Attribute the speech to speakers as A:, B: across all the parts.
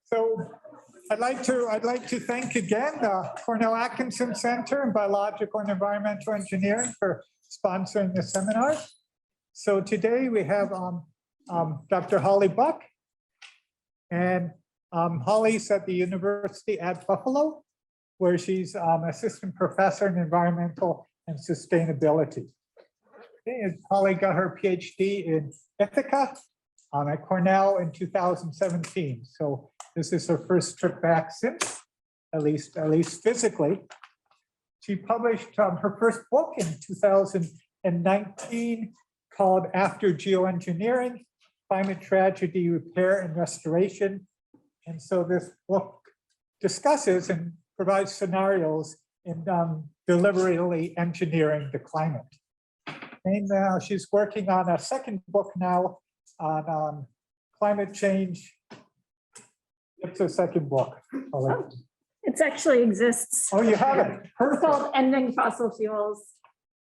A: So I'd like to thank again the Cornell Atkinson Center in Biological and Environmental Engineering for sponsoring the seminar. So today we have Dr. Holly Buck, and Holly's at the University at Buffalo, where she's assistant professor in environmental and sustainability. And Holly got her PhD in Ithaca at Cornell in 2017. So this is her first trip back since, at least physically. She published her first book in 2019 called After Geoengineering, Climate Tragedy, Repair and Restoration. And so this book discusses and provides scenarios in deliberately engineering the climate. And she's working on a second book now on climate change. It's a second book.
B: Oh, it actually exists.
A: Oh, you have it.
B: It's called Ending Fossil Fuels.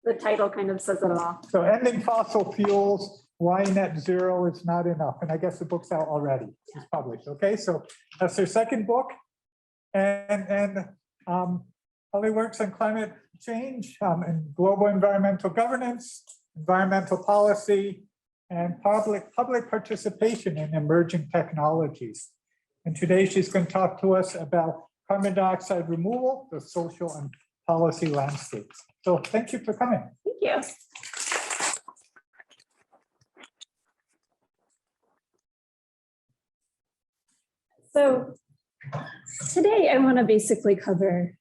B: The title kind of says it all.
A: So Ending Fossil Fuels, Why Net Zero is Not Enough. And I guess the book's out already. It's published. Okay, so that's her second book. And Holly works on climate change and global environmental governance, environmental policy, and public participation in emerging technologies. And today she's going to talk to us about carbon dioxide removal, the social and policy landscapes. So thank you for coming.
B: Thank you. So today I want to basically cover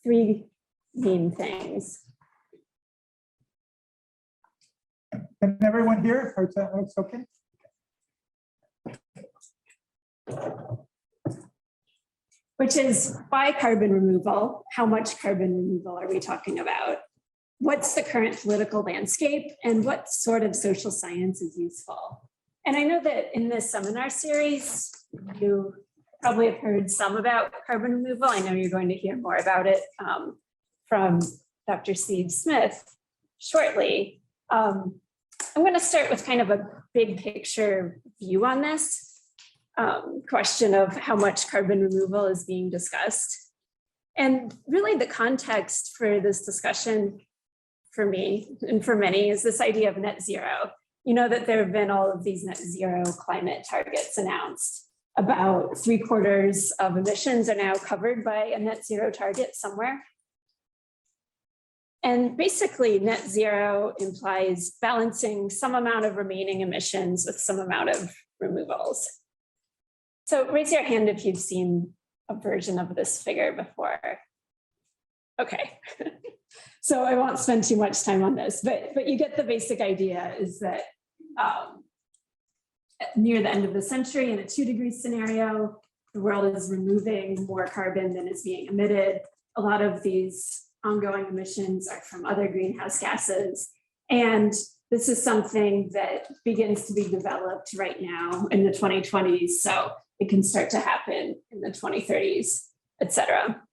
B: three main things.
A: Can everyone hear? Or is that looks okay?
B: Which is why carbon removal, how much carbon removal are we talking about? What's the current political landscape and what sort of social science is useful? And I know that in this seminar series, you probably have heard some about carbon removal. I know you're going to hear more about it from Dr. Steve Smith shortly. I'm going to start with kind of a big picture view on this question of how much carbon removal is being discussed. And really the context for this discussion for me and for many is this idea of net zero. You know that there have been all of these net zero climate targets announced. About 3/4 of emissions are now covered by a net zero target somewhere. And basically net zero implies balancing some amount of remaining emissions with some amount of removals. So raise your hand if you've seen a version of this figure before. Okay, so I won't spend too much time on this, but you get the basic idea is that near the end of the century in a 2-degree scenario, the world is removing more carbon than is being emitted. A lot of these ongoing emissions are from other greenhouse gases. And this is something that begins to be developed right now in the 2020s. So it can start to happen in the 2030s, et cetera.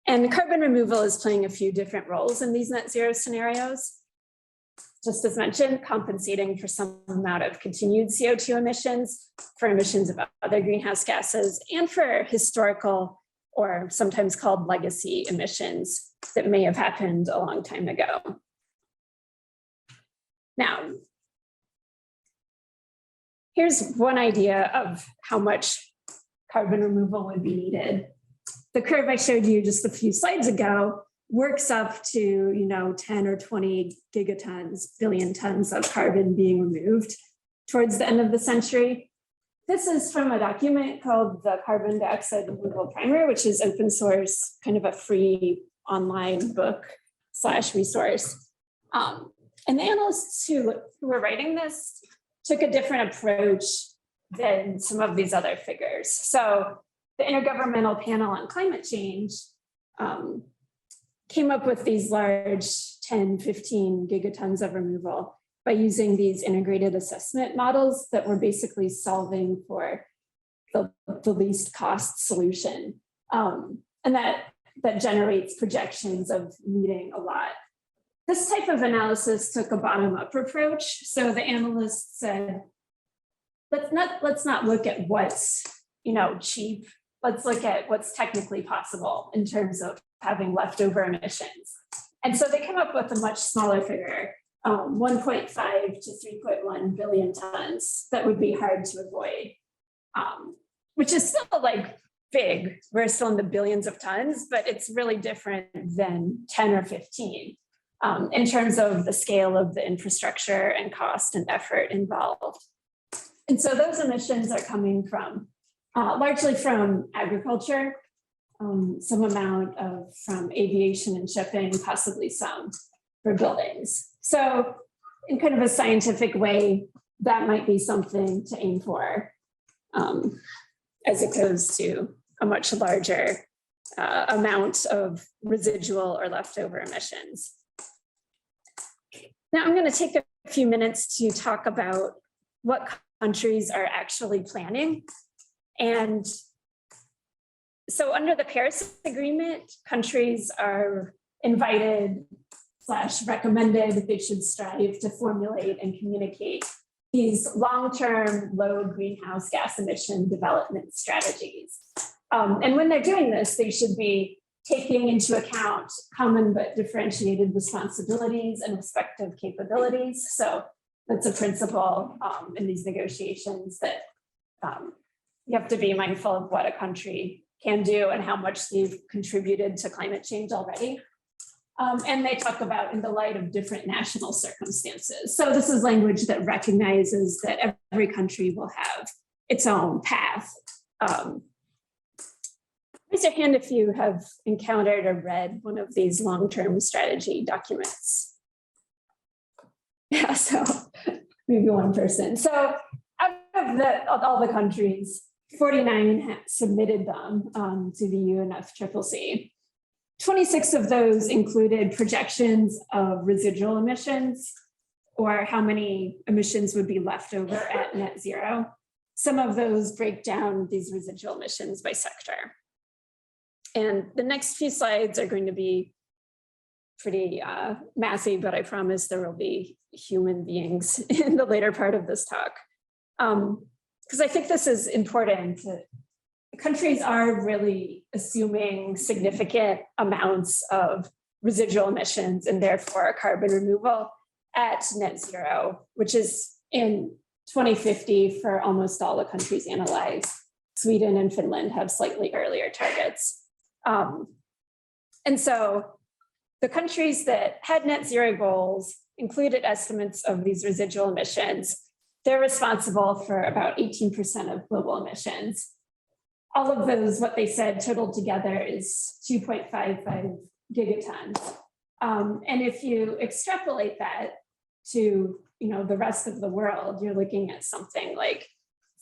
B: And carbon removal is playing a few different roles in these net zero scenarios. Just as mentioned, compensating for some amount of continued CO2 emissions, for emissions of other greenhouse gases, and for historical or sometimes called legacy emissions that may have happened a long time ago. Now, here's one idea of how much carbon removal would be needed. The curve I showed you just a few slides ago works up to 10 or 20 gigatons, billion tons of carbon being removed towards the end of the century. This is from a document called the Carbon Dioxide Removal Primer, which is open source, kind of a free online book / resource. And the analysts who were writing this took a different approach than some of these other figures. So the Intergovernmental Panel on Climate Change came up with these large 10, 15 gigatons of removal by using these integrated assessment models that were basically solving for the least cost solution. And that generates projections of needing a lot. This type of analysis took a bottom-up approach. So the analysts said, let's not look at what's, cheap. Let's look at what's technically possible in terms of having leftover emissions. And so they come up with a much smaller figure, 1.5 to 3.1 billion tons that would be hard to avoid, which is still like big. We're still in the billions of tons, but it's really different than 10 or 15 in terms of the scale of the infrastructure and cost and effort involved. And so those emissions are coming from largely from agriculture, some amount from aviation and shipping, possibly some for buildings. So in kind of a scientific way, that might be something to aim for as opposed to a much larger amount of residual or leftover emissions. Now I'm going to take a few minutes to talk about what countries are actually planning. And so under the Paris Agreement, countries are invited / recommended they should strive to formulate and communicate these long-term low greenhouse gas emission development strategies. And when they're doing this, they should be taking into account common but differentiated responsibilities and respective capabilities. So that's a principle in these negotiations that you have to be mindful of what a country can do and how much they've contributed to climate change already. And they talk about in the light of different national circumstances. So this is language that recognizes that every country will have its own path. Raise your hand if you have encountered or read one of these long-term strategy documents. Yeah, so maybe one person. So out of all the countries, 49 have submitted them to the UNFCCC. 26 of those included projections of residual emissions or how many emissions would be left over at net zero. Some of those break down these residual emissions by sector. And the next few slides are going to be pretty massy, but I promise there will be human beings in the later part of this talk. Because I think this is important. Countries are really assuming significant amounts of residual emissions and therefore carbon removal at net zero, which is in 2050 for almost all the countries analyzed. Sweden and Finland have slightly earlier targets. And so the countries that had net zero goals included estimates of these residual emissions. They're responsible for about 18% of global emissions. All of those, what they said, totaled together is 2.55 gigatons. And if you extrapolate that to the rest of the world, you're looking at something like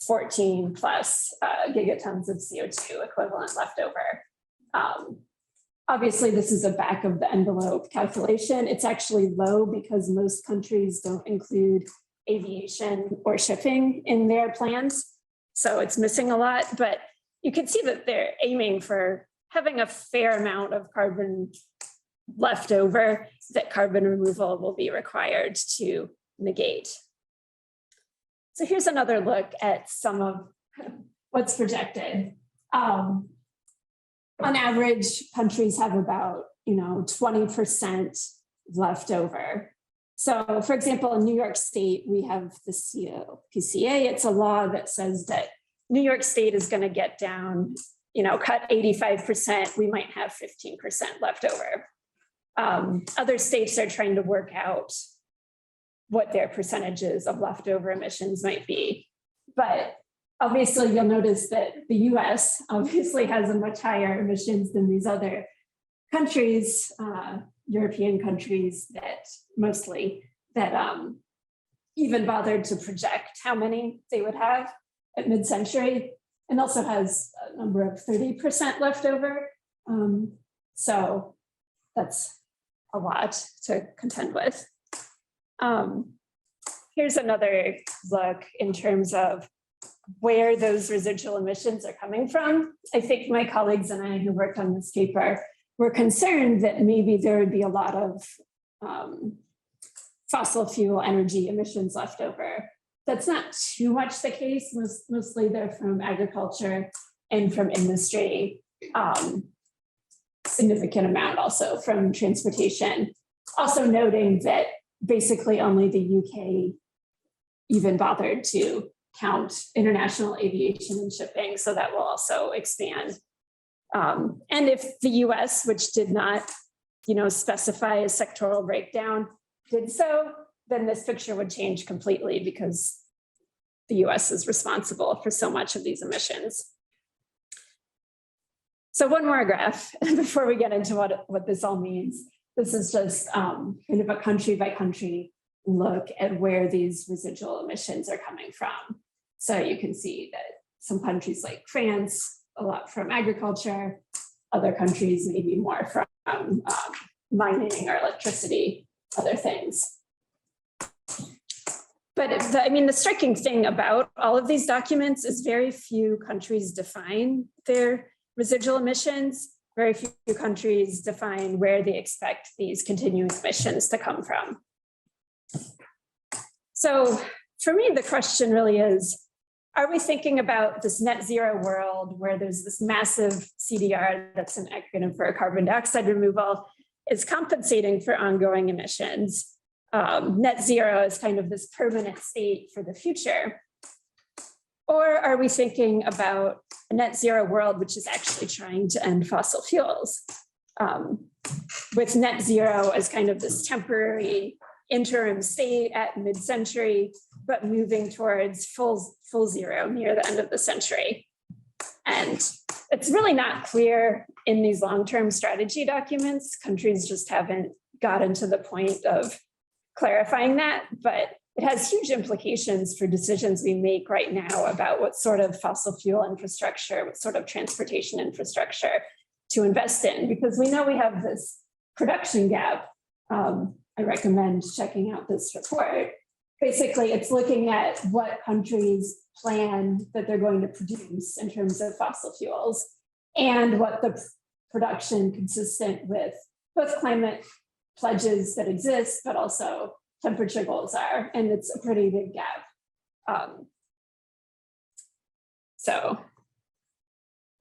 B: 14 plus gigatons of CO2 equivalent left over. Obviously, this is a back of the envelope calculation. It's actually low because most countries don't include aviation or shipping in their plans. So it's missing a lot, but you can see that they're aiming for having a fair amount of carbon left over that carbon removal will be required to negate. So here's another look at some of what's projected. On average, countries have about 20% left over. So for example, in New York State, we have the COPCA. It's a law that says that New York State is going to get down, cut 85%, we might have 15% left over. Other states are trying to work out what their percentages of leftover emissions might be. But obviously, you'll notice that the US obviously has a much higher emissions than these other countries, European countries that even bothered to project how many they would have at mid-century, and also has a number of 30% left over. So that's a lot to contend with. Here's another look in terms of where those residual emissions are coming from. I think my colleagues and I who worked on this paper were concerned that maybe there would be a lot of fossil fuel energy emissions left over. That's not too much the case. Mostly they're from agriculture and from industry. Significant amount also from transportation. Also noting that basically only the UK even bothered to count international aviation and shipping, so that will also expand. And if the US, which did not, specify a sectoral breakdown, did so, then this picture would change completely because the US is responsible for so much of these emissions. So one more graph before we get into what this all means. This is just kind of a country by country look at where these residual emissions are coming from. So you can see that some countries like France, a lot from agriculture, other countries maybe more from mining or electricity, other things. But the striking thing about all of these documents is very few countries define their residual emissions. Very few countries define where they expect these continuing emissions to come from. So for me, the question really is, are we thinking about this net zero world where there's this massive CDR, that's an acronym for carbon dioxide removal, is compensating for ongoing emissions? Net zero is kind of this permanent state for the future. Or are we thinking about a net zero world which is actually trying to end fossil fuels, with net zero as kind of this temporary interim state at mid-century, but moving towards full zero near the end of the century? And it's really not clear in these long-term strategy documents. Countries just haven't gotten to the point of clarifying that, but it has huge implications for decisions we make right now about what sort of fossil fuel infrastructure, what sort of transportation infrastructure to invest in, because we know we have this production gap. I recommend checking out this report. Basically, it's looking at what countries plan that they're going to produce in terms of fossil fuels and what the production consistent with both climate pledges that exist, but also temperature goals are, and it's a pretty big gap. So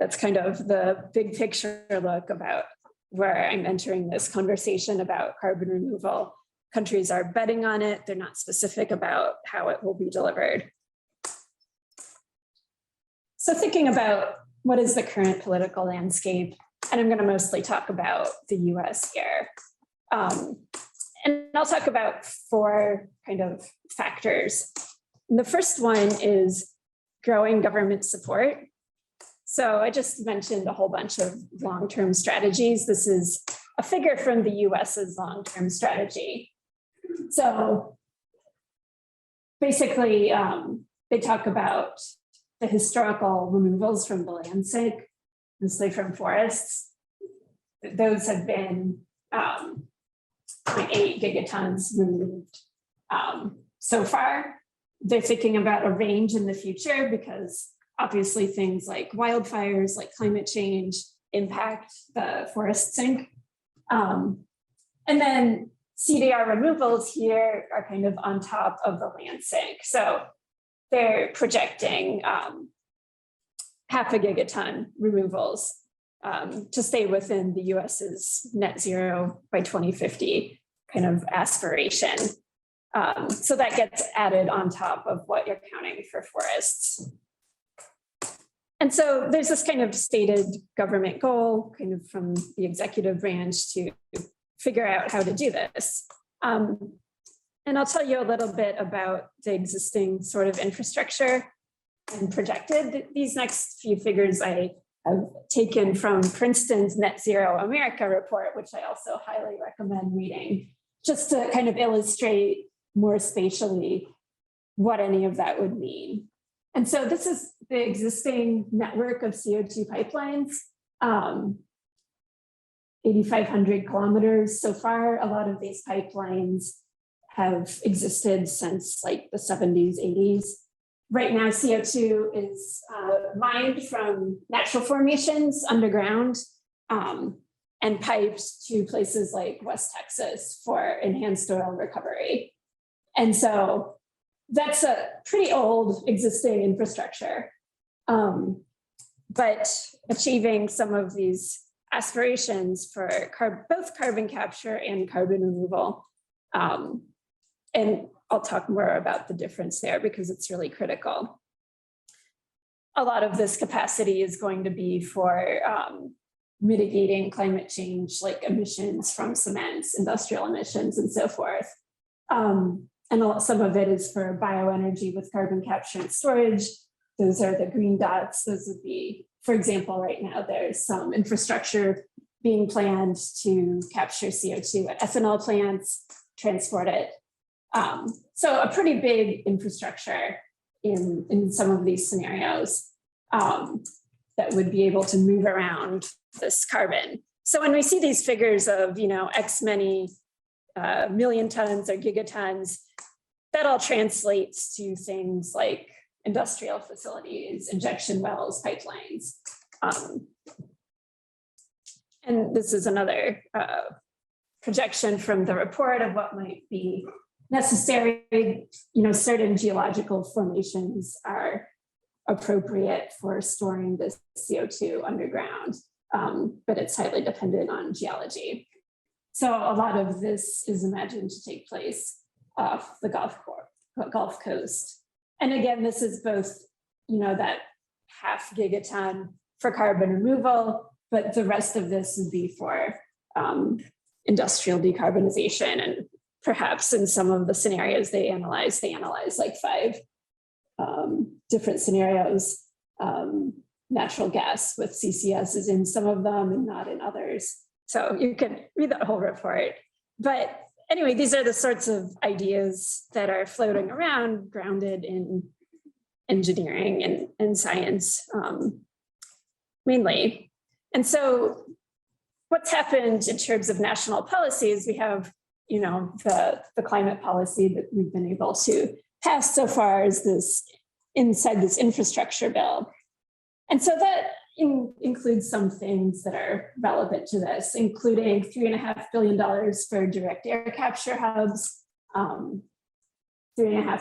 B: that's kind of the big picture look about where I'm entering this conversation about carbon removal. Countries are betting on it. They're not specific about how it will be delivered. So thinking about what is the current political landscape, and I'm going to mostly talk about the US here. And I'll talk about four kind of factors. And the first one is growing government support. So I just mentioned a whole bunch of long-term strategies. This is a figure from the US's long-term strategy. So basically, they talk about the historical removals from the landscape, mostly from forests. Those have been 0.8 gigatons removed so far. They're thinking about a range in the future because obviously things like wildfires, like climate change, impact the forest sink. And then CDR removals here are kind of on top of the land sink. So they're projecting 0.5 gigaton removals to stay within the US's net zero by 2050 kind of aspiration. So that gets added on top of what you're counting for forests. And so there's this kind of stated government goal kind of from the executive branch to figure out how to do this. And I'll tell you a little bit about the existing sort of infrastructure and projected. These next few figures I have taken from Princeton's Net Zero America report, which I also highly recommend reading, just to kind of illustrate more spatially what any of that would mean. And so this is the existing network of CO2 pipelines, 8,500 kilometers so far. A lot of these pipelines have existed since like the 70s, 80s. Right now, CO2 is mined from natural formations underground and piped to places like West Texas for enhanced oil recovery. And so that's a pretty old existing infrastructure. But achieving some of these aspirations for both carbon capture and carbon removal. And I'll talk more about the difference there because it's really critical. A lot of this capacity is going to be for mitigating climate change, like emissions from cements, industrial emissions, and so forth. And some of it is for bioenergy with carbon capture and storage. Those are the green dots. Those would be, for example, right now, there's some infrastructure being planned to capture CO2 at ethanol plants, transport it. So a pretty big infrastructure in some of these scenarios that would be able to move around this carbon. So when we see these figures of, X many million tons or gigatons, that all translates to things like industrial facilities, injection wells, pipelines. And this is another projection from the report of what might be necessary. Certain geological formations are appropriate for storing this CO2 underground, but it's highly dependent on geology. So a lot of this is imagined to take place off the Gulf Coast. And again, this is both, that 0.5 gigaton for carbon removal, but the rest of this would be for industrial decarbonization. And perhaps in some of the scenarios they analyze like 5 different scenarios. Natural gas with CCS is in some of them and not in others. So you can read that whole report. But anyway, these are the sorts of ideas that are floating around, grounded in engineering and science mainly. And so what's happened in terms of national policies, we have, the climate policy that we've been able to pass so far is this inside this infrastructure bill. And so that includes some things that are relevant to this, including $3.5 billion for direct air capture hubs, $3.5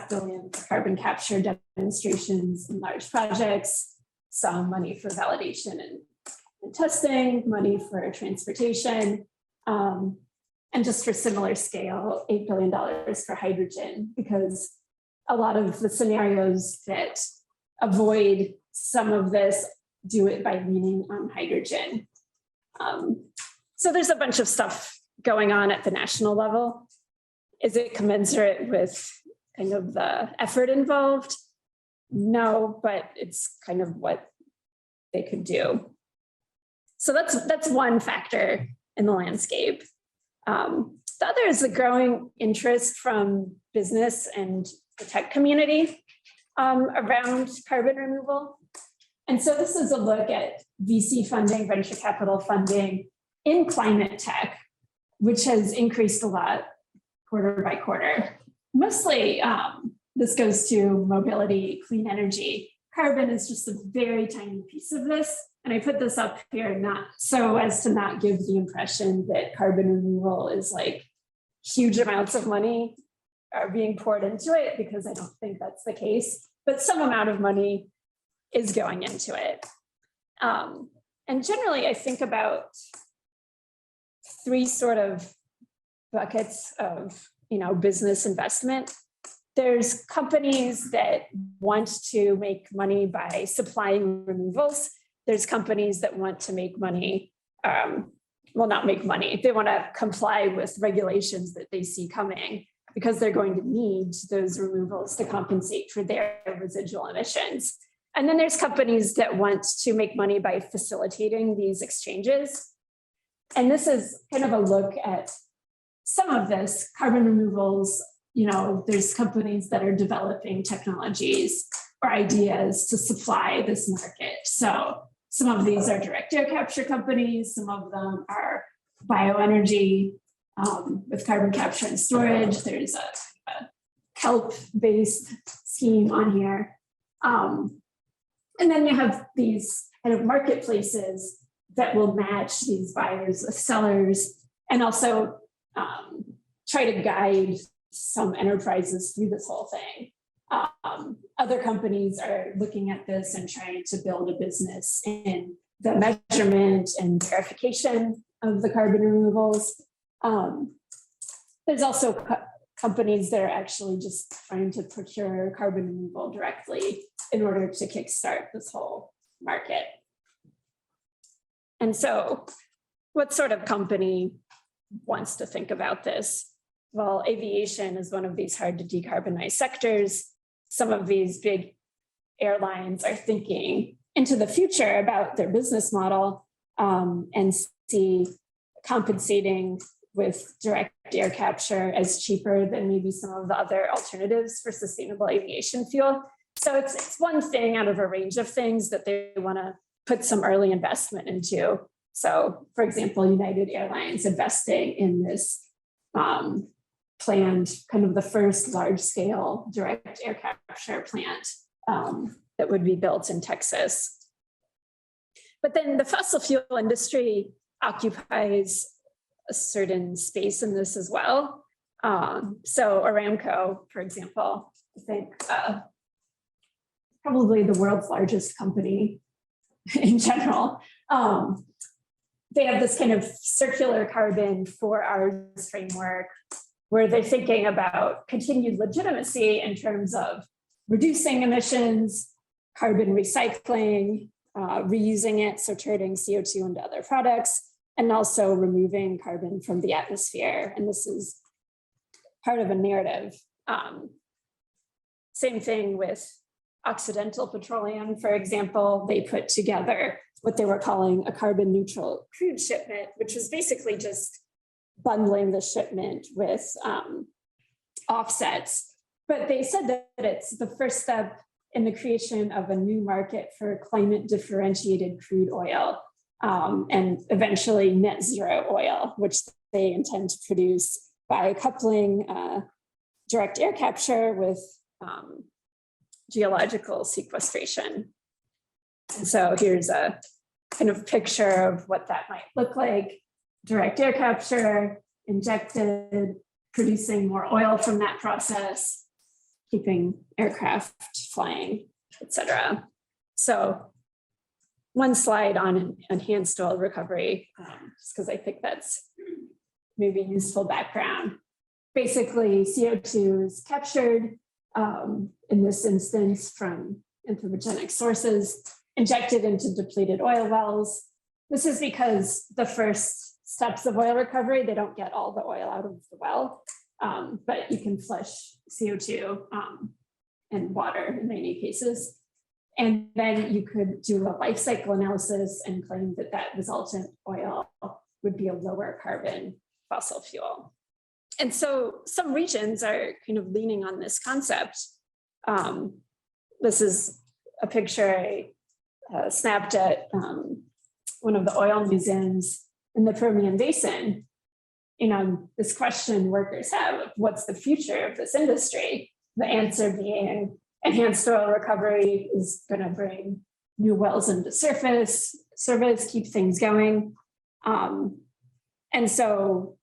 B: billion for carbon capture demonstrations in large projects, some money for validation and testing, money for transportation, and just for similar scale, $8 billion for hydrogen, because a lot of the scenarios that avoid some of this do it by leaning on hydrogen. So there's a bunch of stuff going on at the national level. Is it commensurate with kind of the effort involved? No, but it's kind of what they could do. So that's one factor in the landscape. The other is the growing interest from business and the tech community around carbon removal. And so this is a look at VC funding, venture capital funding in climate tech, which has increased a lot quarter by quarter. Mostly this goes to mobility, clean energy. Carbon is just a very tiny piece of this. And I put this up here not so as to not give the impression that carbon removal is like huge amounts of money are being poured into it, because I don't think that's the case, but some amount of money is going into it. And generally I think about 3 sort of buckets of, business investment. There's companies that want to make money by supplying removals. There's companies that want to make money, not make money. They want to comply with regulations that they see coming, because they're going to need those removals to compensate for their residual emissions. And then there's companies that want to make money by facilitating these exchanges. And this is kind of a look at some of this carbon removals. There's companies that are developing technologies or ideas to supply this market. So some of these are direct air capture companies. Some of them are bioenergy with carbon capture and storage. There's a kelp-based scheme on here. And then you have these kind of marketplaces that will match these buyers with sellers, and also try to guide some enterprises through this whole thing. Other companies are looking at this and trying to build a business in the measurement and verification of the carbon removals. There's also companies that are actually just trying to procure carbon removal directly in order to kickstart this whole market. And so what sort of company wants to think about this? Well, aviation is one of these hard to decarbonize sectors. Some of these big airlines are thinking into the future about their business model and see compensating with direct air capture as cheaper than maybe some of the other alternatives for sustainable aviation fuel. So it's one thing out of a range of things that they want to put some early investment into. So, for example, United Airlines investing in this planned kind of the first large scale direct air capture plant that would be built in Texas. But then the fossil fuel industry occupies a certain space in this as well. So Aramco, for example, I think probably the world's largest company in general. They have this kind of circular carbon 4 hours framework where they're thinking about continued legitimacy in terms of reducing emissions, carbon recycling, reusing it, so turning CO2 into other products, and also removing carbon from the atmosphere. And this is part of a narrative. Same thing with Occidental Petroleum, for example. They put together what they were calling a carbon neutral crude shipment, which was basically just bundling the shipment with offsets. But they said that it's the first step in the creation of a new market for climate differentiated crude oil and eventually net zero oil, which they intend to produce by coupling direct air capture with geological sequestration. And so here's a kind of picture of what that might look like. Direct air capture, injected, producing more oil from that process, keeping aircraft flying, et cetera. So one slide on enhanced oil recovery, just because I think that's maybe useful background. Basically, CO2 is captured in this instance from anthropogenic sources, injected into depleted oil wells. This is because the first steps of oil recovery, they don't get all the oil out of the well, but you can flush CO2 and water in many cases. And then you could do a life cycle analysis and claim that that resultant oil would be a lower carbon fossil fuel. And so some regions are kind of leaning on this concept. This is a picture I snapped at one of the oil museums in the Permian Basin. You know, this question workers have, what's the future of this industry? The answer being enhanced oil recovery is going to bring new wells into service, keep things going. And so,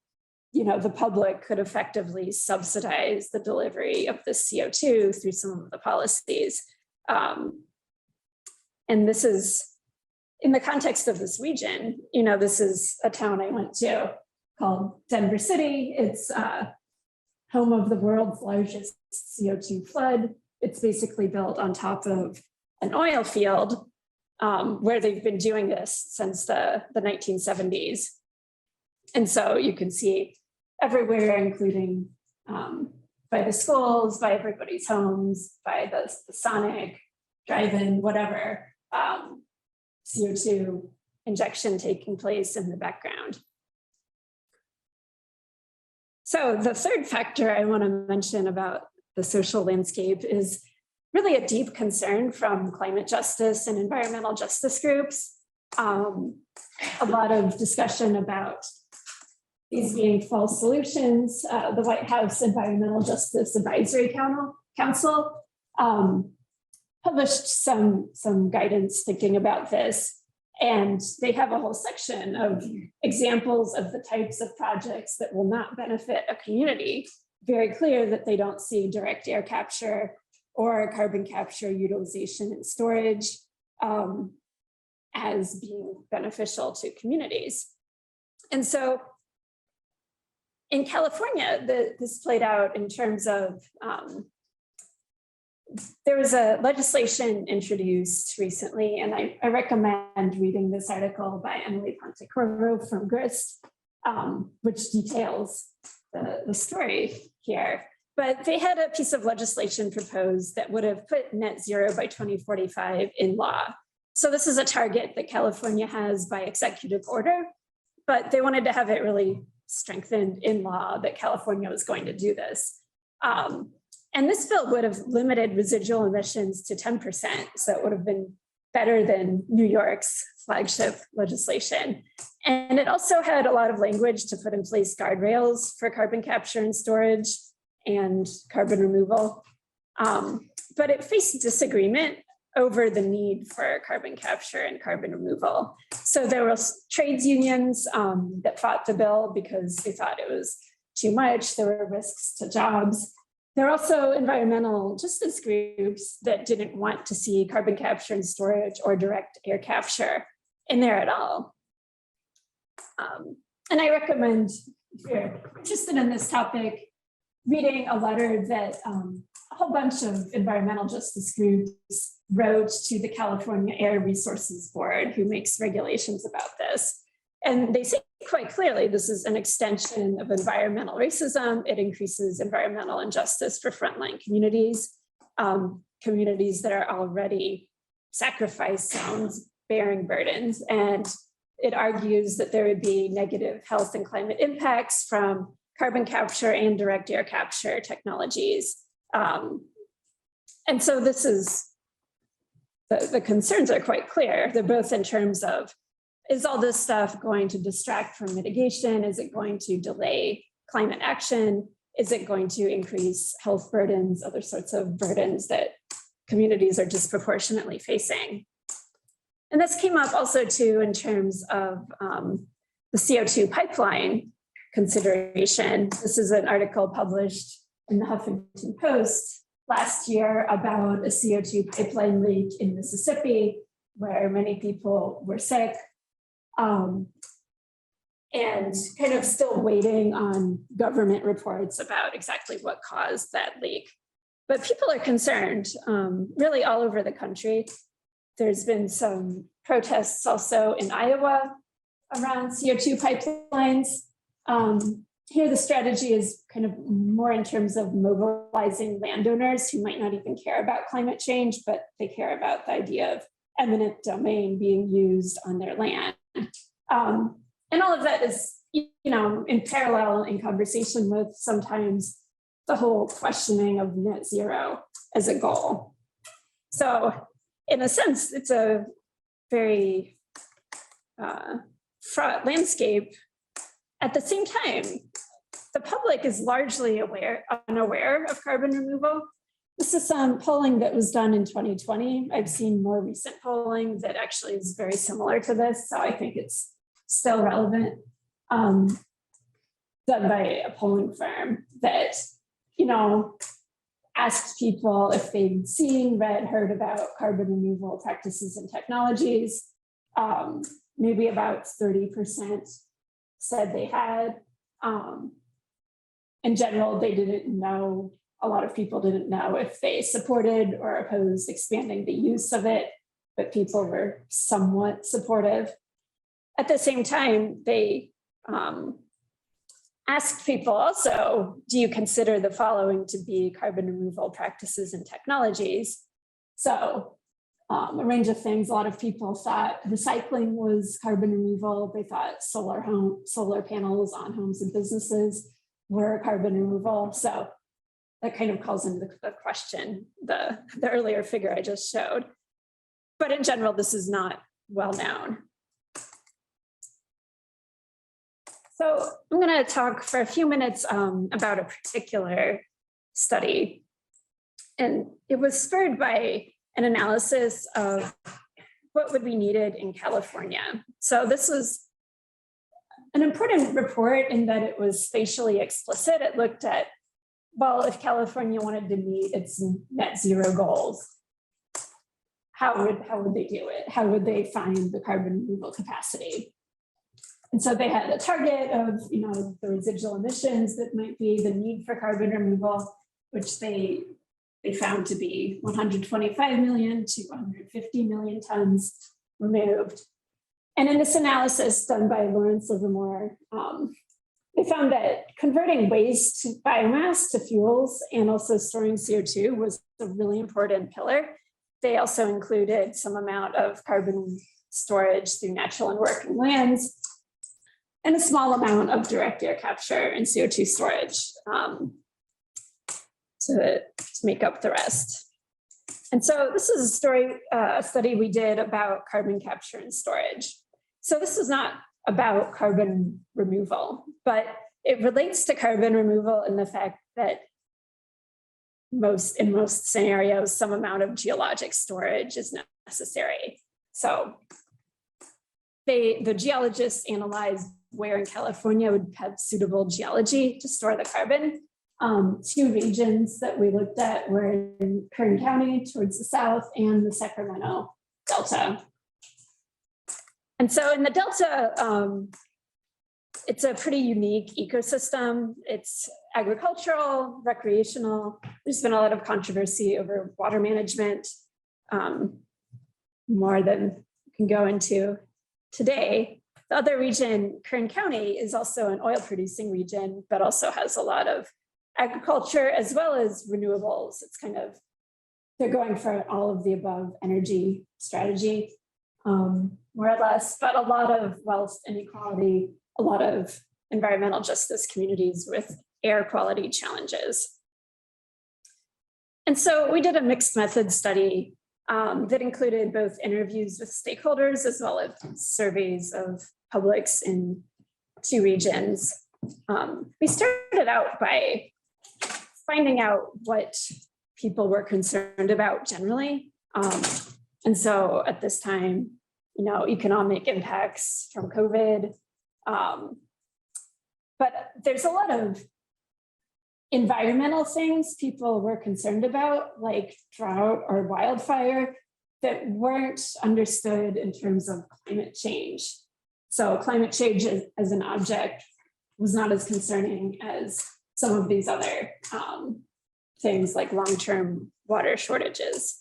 B: you know, the public could effectively subsidize the delivery of the CO2 through some of the policies. And this is, in the context of this region, you know, this is a town I went to called Denver City. It's home of the world's largest CO2 flood. It's basically built on top of an oil field where they've been doing this since the 1970s. And so you can see everywhere, including by the schools, by everybody's homes, by the Sonic, drive-in, whatever, CO2 injection taking place in the background. So the third factor I want to mention about the social landscape is really a deep concern from climate justice and environmental justice groups. A lot of discussion about these being false solutions. The White House Environmental Justice Advisory Council published some guidance thinking about this. And they have a whole section of examples of the types of projects that will not benefit a community. Very clear that they don't see direct air capture or carbon capture, utilization, and storage as being beneficial to communities. And so in California, this played out in terms of, there was a legislation introduced recently, and I recommend reading this article by Emily Pontecorvo from GRIST, which details the story here. But they had a piece of legislation proposed that would have put net zero by 2045 in law. So this is a target that California has by executive order, but they wanted to have it really strengthened in law that California was going to do this. And this bill would have limited residual emissions to 10%. So it would have been better than New York's flagship legislation. And it also had a lot of language to put in place guardrails for carbon capture and storage and carbon removal. But it faced disagreement over the need for carbon capture and carbon removal. So there were trades unions that fought the bill because they thought it was too much. There were risks to jobs. There are also environmental justice groups that didn't want to see carbon capture and storage or direct air capture in there at all. And I recommend, if you're interested in this topic, reading a letter that a whole bunch of environmental justice groups wrote to the California Air Resources Board, who makes regulations about this. And they say quite clearly, this is an extension of environmental racism. It increases environmental injustice for frontline communities, communities that are already sacrifice zones bearing burdens. And it argues that there would be negative health and climate impacts from carbon capture and direct air capture technologies. And so this is, the concerns are quite clear. They're both in terms of, is all this stuff going to distract from mitigation? Is it going to delay climate action? Is it going to increase health burdens, other sorts of burdens that communities are disproportionately facing? And this came up also too in terms of the CO2 pipeline consideration. This is an article published in the Huffington Post last year about a CO2 pipeline leak in Mississippi, where many people were sick. And kind of still waiting on government reports about exactly what caused that leak. But people are concerned, really all over the country. There's been some protests also in Iowa around CO2 pipelines. Here, the strategy is kind of more in terms of mobilizing landowners who might not even care about climate change, but they care about the idea of eminent domain being used on their land. And all of that is, in parallel in conversation with sometimes the whole questioning of net zero as a goal. So in a sense, it's a very fraught landscape. At the same time, the public is largely unaware of carbon removal. This is some polling that was done in 2020. I've seen more recent polling that actually is very similar to this, so I think it's still relevant, done by a polling firm that, asked people if they'd seen, read, heard about carbon removal practices and technologies. Maybe about 30% said they had. In general, they didn't know, a lot of people didn't know if they supported or opposed expanding the use of it, but people were somewhat supportive. At the same time, they asked people also, do you consider the following to be carbon removal practices and technologies? So a range of things. A lot of people thought recycling was carbon removal. They thought solar panels on homes and businesses were carbon removal. So that kind of calls into the question, the earlier figure I just showed. But in general, this is not well known. So I'm going to talk for a few minutes about a particular study. And it was spurred by an analysis of what would be needed in California. So this was an important report in that it was spatially explicit. It looked at well, if California wanted to meet its net zero goals, how would they do it? How would they find the carbon removal capacity? And so they had a target of, the residual emissions that might be the need for carbon removal, which they found to be 125 million to 150 million tons removed. And in this analysis done by Lawrence Livermore, they found that converting waste to biomass to fuels and also storing CO2 was a really important pillar. They also included some amount of carbon storage through natural and working lands, and a small amount of direct air capture and CO2 storage to make up the rest. And so this is a study we did about carbon capture and storage. So this is not about carbon removal, but it relates to carbon removal in the fact that in most scenarios, some amount of geologic storage is necessary. So the geologists analyzed where in California would have suitable geology to store the carbon. Two regions that we looked at were in Kern County towards the south and the Sacramento Delta. And so in the Delta, it's a pretty unique ecosystem. It's agricultural, recreational. There's been a lot of controversy over water management, more than we can go into today. The other region, Kern County, is also an oil producing region, but also has a lot of agriculture as well as renewables. It's they're going for all of the above energy strategy, more or less, but a lot of wealth inequality, a lot of environmental justice communities with air quality challenges. And so we did a mixed method study that included both interviews with stakeholders as well as surveys of publics in two regions. We started out by finding out what people were concerned about generally. And so at this time, economic impacts from COVID, but there's a lot of environmental things people were concerned about, like drought or wildfire, that weren't understood in terms of climate change. So climate change as an object was not as concerning as some of these other things like long-term water shortages.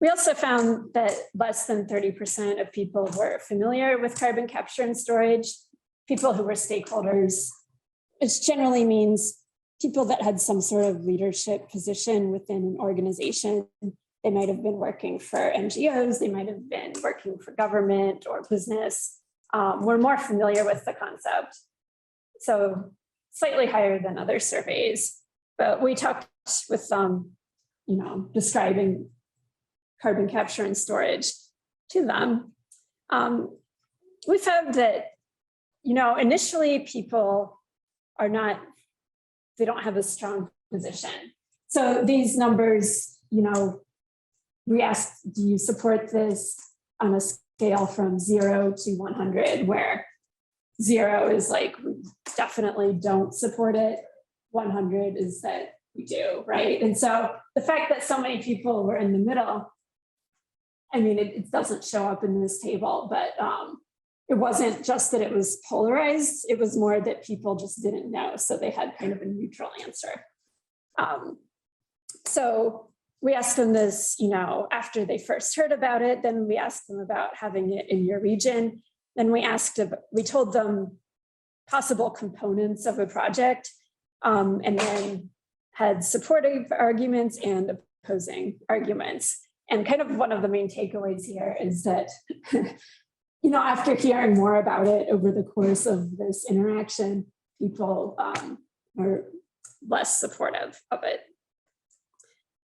B: We also found that less than 30% of people were familiar with carbon capture and storage, people who were stakeholders, which generally means people that had some sort of leadership position within an organization. They might have been working for NGOs, they might have been working for government or business, were more familiar with the concept. So slightly higher than other surveys, but we talked with them, describing carbon capture and storage to them. We found that, initially people they don't have a strong position. So these numbers, we asked, do you support this on a scale from 0 to 100, where 0 is like, we definitely don't support it. 100 is that we do, right? And so the fact that so many people were in the middle, it doesn't show up in this table, but it wasn't just that it was polarized, it was more that people just didn't know. So they had kind of a neutral answer. So we asked them this, after they first heard about it, then we asked them about having it in your region. Then we told them possible components of a project, and then had supportive arguments and opposing arguments. And kind of one of the main takeaways here is that, after hearing more about it over the course of this interaction, people are less supportive of it.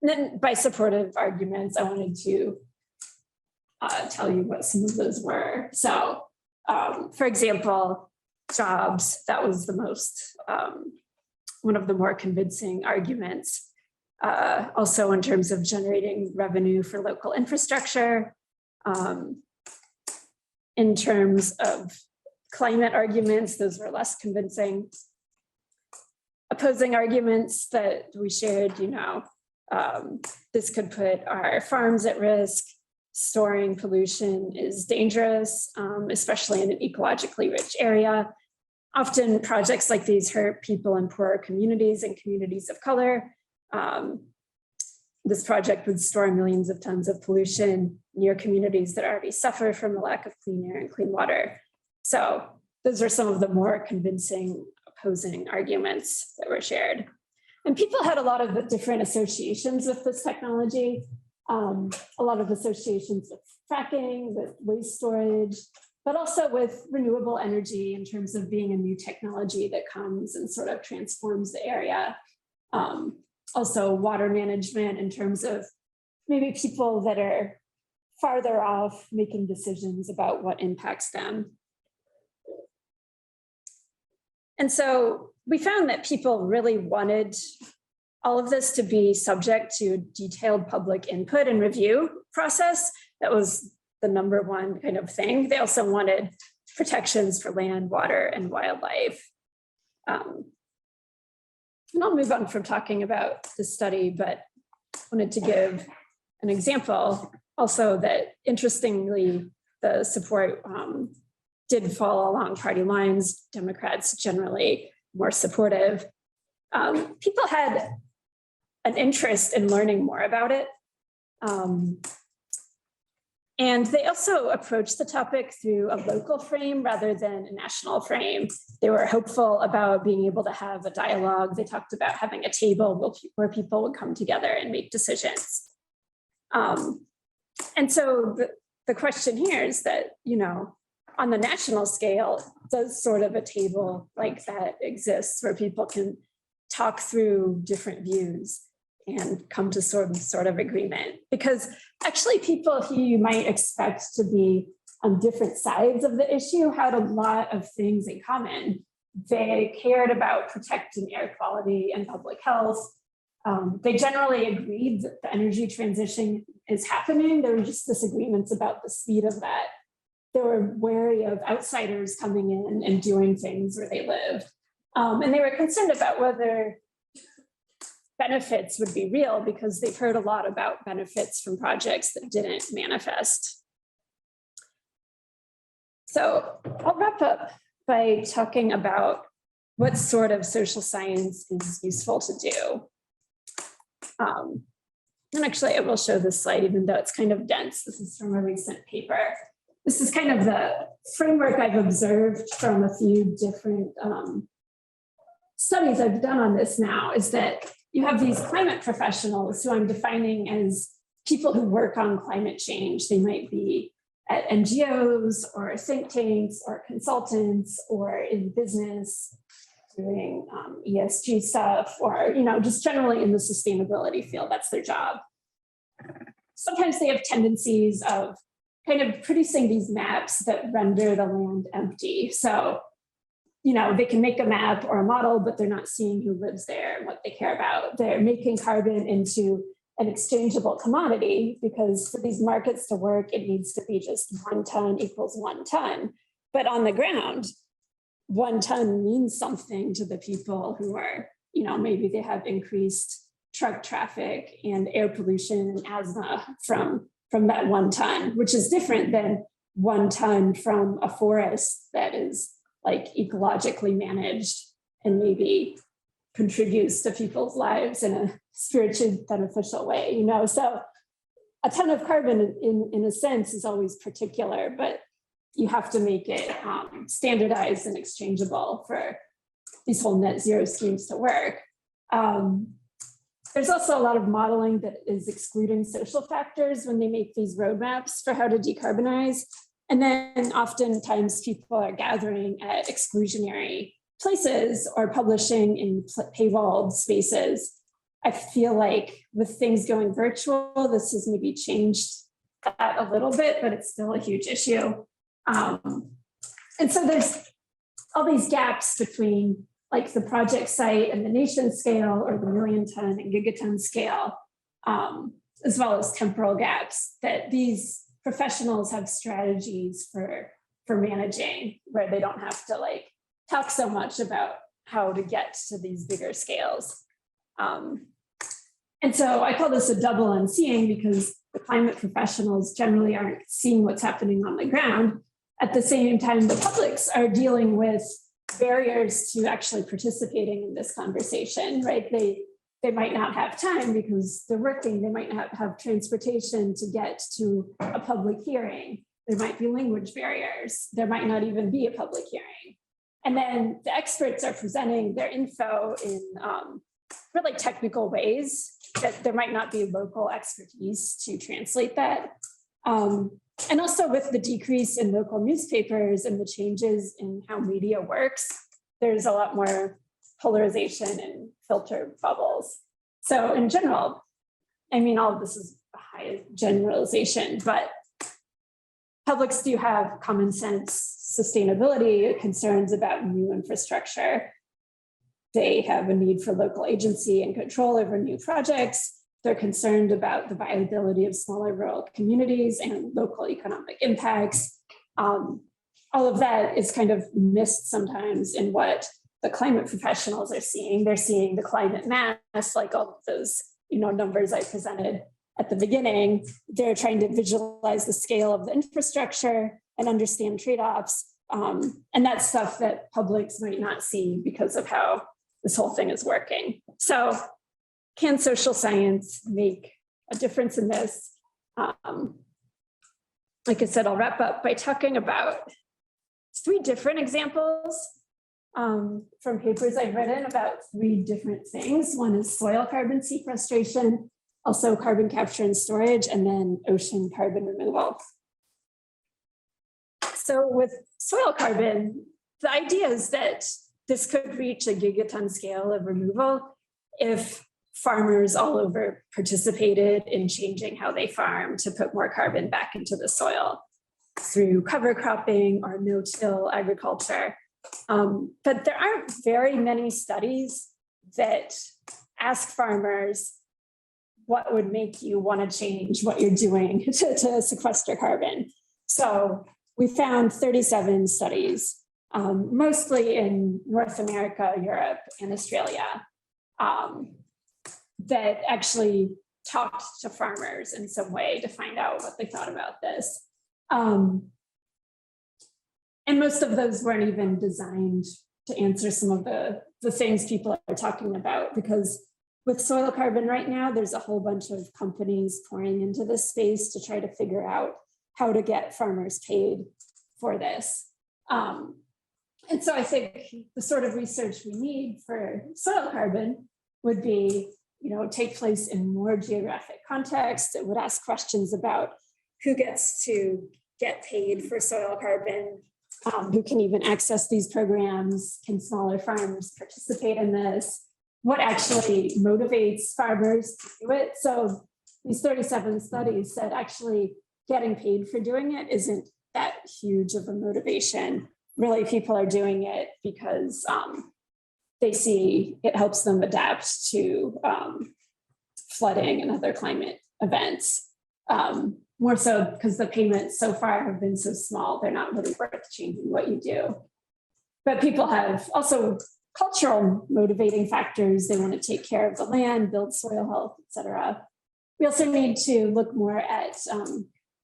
B: And then by supportive arguments, I wanted to tell you what some of those were. So, for example, jobs, that was the most, one of the more convincing arguments. Also in terms of generating revenue for local infrastructure, in terms of climate arguments, those were less convincing. opposing arguments that we shared, this could put our farms at risk. Storing pollution is dangerous, especially in an ecologically rich area. Often projects like these hurt people in poorer communities and communities of color. This project would store millions of tons of pollution near communities that already suffer from the lack of clean air and clean water. So those are some of the more convincing opposing arguments that were shared. And people had a lot of different associations with this technology. A lot of associations with fracking, with waste storage, but also with renewable energy in terms of being a new technology that comes and sort of transforms the area. Also water management in terms of maybe people that are farther off making decisions about what impacts them. And so we found that people really wanted all of this to be subject to detailed public input and review process. That was the number one kind of thing. They also wanted protections for land, water, and wildlife. And I'll move on from talking about this study, but wanted to give an example also that interestingly, the support did fall along party lines, Democrats generally more supportive. People had an interest in learning more about it. And they also approached the topic through a local frame rather than a national frame. They were hopeful about being able to have a dialogue. They talked about having a table where people would come together and make decisions. And so the question here is that, on the national scale, does sort of a table like that exist where people can talk through different views and come to sort of agreement? Because actually people who you might expect to be on different sides of the issue had a lot of things in common. They cared about protecting air quality and public health. They generally agreed that the energy transition is happening. There were just disagreements about the speed of that. They were wary of outsiders coming in and doing things where they lived. And they were concerned about whether benefits would be real because they've heard a lot about benefits from projects that didn't manifest. So I'll wrap up by talking about what sort of social science is useful to do. And actually I will show this slide even though it's kind of dense. This is from a recent paper. This is kind of the framework I've observed from a few different studies I've done on this now, is that you have these climate professionals who I'm defining as people who work on climate change. They might be at NGOs or think tanks or consultants or in business doing ESG stuff, or just generally in the sustainability field. That's their job. Sometimes they have tendencies of kind of producing these maps that render the land empty. So they can make a map or a model, but they're not seeing who lives there and what they care about. They're making carbon into an exchangeable commodity because for these markets to work, it needs to be just 1 ton equals 1 ton. But on the ground, 1 ton means something to the people who are, maybe they have increased truck traffic and air pollution and asthma from that 1 ton, which is different than 1 ton from a forest that is like ecologically managed and maybe contributes to people's lives in a spiritually beneficial way, So a ton of carbon in a sense is always particular, but you have to make it standardized and exchangeable for these whole net zero schemes to work. There's also a lot of modeling that is excluding social factors when they make these roadmaps for how to decarbonize. And then oftentimes people are gathering at exclusionary places or publishing in paywalled spaces. I feel like with things going virtual, this has maybe changed that a little bit, but it's still a huge issue. And so there's all these gaps between like the project site and the nation scale or the million-ton and gigaton scale, as well as temporal gaps that these professionals have strategies for managing where they don't have to like talk so much about how to get to these bigger scales. And so I call this a double unseeing because the climate professionals generally aren't seeing what's happening on the ground. At the same time, the publics are dealing with barriers to actually participating in this conversation, right? They might not have time because they're working. They might not have transportation to get to a public hearing. There might be language barriers. There might not even be a public hearing. And then the experts are presenting their info in really technical ways that there might not be local expertise to translate that. And also with the decrease in local newspapers and the changes in how media works, there's a lot more polarization and filter bubbles. So in general, I mean, all of this is a high generalization, but publics do have common sense sustainability concerns about new infrastructure. They have a need for local agency and control over new projects. They're concerned about the viability of smaller rural communities and local economic impacts. All of that is kind of missed sometimes in what the climate professionals are seeing. They're seeing the climate mass, like all of those numbers I presented at the beginning. They're trying to visualize the scale of the infrastructure and understand trade-offs. And that's stuff that publics might not see because of how this whole thing is working. So can social science make a difference in this? Like I said, I'll wrap up by talking about 3 different examples from papers I've written about 3 different things. One is soil carbon sequestration, also carbon capture and storage, and then ocean carbon removal. So with soil carbon, the idea is that this could reach a gigaton scale of removal if farmers all over participated in changing how they farm to put more carbon back into the soil through cover cropping or no-till agriculture. But there aren't very many studies that ask farmers what would make you want to change what you're doing to sequester carbon. So we found 37 studies, mostly in North America, Europe, and Australia, that actually talked to farmers in some way to find out what they thought about this. And most of those weren't even designed to answer some of the things people are talking about, because with soil carbon right now, there's a whole bunch of companies pouring into this space to try to figure out how to get farmers paid for this. And so I think the sort of research we need for soil carbon would be, take place in more geographic context. It would ask questions about who gets to get paid for soil carbon, who can even access these programs, can smaller farms participate in this, what actually motivates farmers to do it. So these 37 studies said actually getting paid for doing it isn't that huge of a motivation. Really, people are doing it because they see it helps them adapt to flooding and other climate events. More so because the payments so far have been so small, they're not really worth changing what you do. But people have also cultural motivating factors. They want to take care of the land, build soil health, et cetera. We also need to look more at